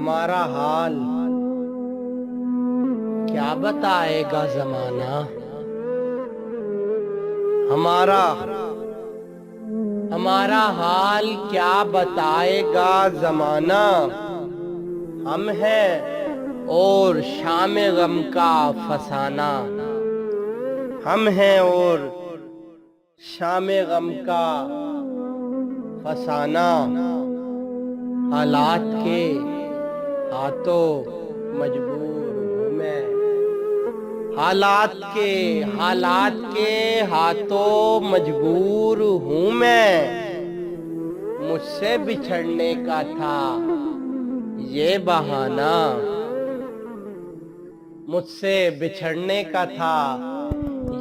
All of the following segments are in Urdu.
ہمارا حال کیا بتائے گا زمانہ؟ ہمارا حال کیا بتائے گا زمانہ؟ ہم ہیں اور شام غم کا فسانہ، ہم ہیں اور شام غم کا فسانہ، حالات کے ہاتھوں مجبور ہوں میں، حالات کے ہاتھوں مجبور ہوں میں، مجھ سے بچھڑنے کا تھا یہ بہانہ، مجھ سے بچھڑنے کا تھا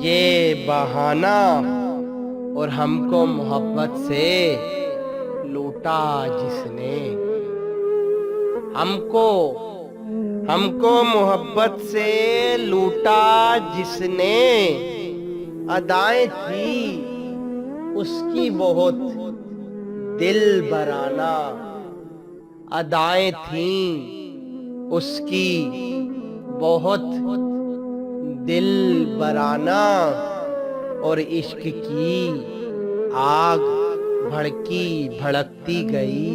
یہ بہانہ، اور ہم کو محبت سے لوٹا جس نے، ہم کو محبت سے لوٹا جس نے، ادائیں تھی اس کی بہت دل برانہ، ادائیں تھیں اس کی بہت دل برانہ، اور عشق کی آگ بھڑکتی گئی،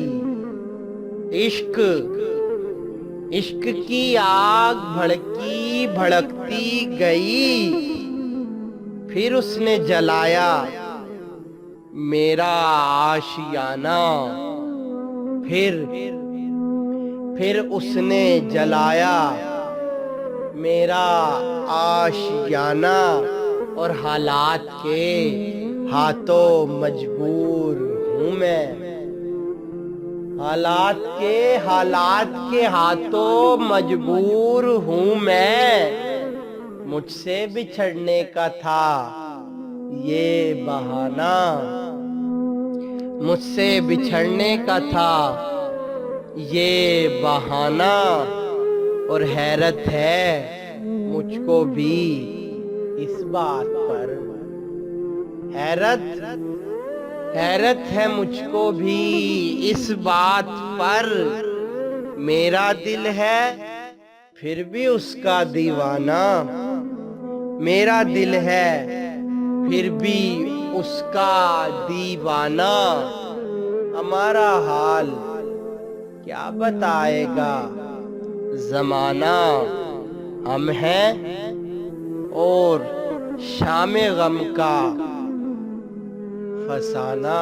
عشق کی آگ بھڑکتی گئی، پھر اس نے جلایا میرا آشیانہ، پھر اس نے جلایا میرا آشیانہ، اور حالات کے ہاتھوں مجبور ہوں میں، حالات کے ہاتھوں مجبور ہوں میں، مجھ سے بچھڑنے کا تھا یہ بہانہ، مجھ سے بچھڑنے کا تھا یہ بہانہ، اور حیرت ہے مجھ کو بھی اس بات پر، حیرت ہے مجھ کو بھی اس بات پر، میرا دل ہے پھر بھی اس کا دیوانہ، میرا دل ہے پھر بھی اس کا دیوانہ، ہمارا حال کیا بتائے گا زمانہ، ہم ہیں اور شام غم کا فسانہ۔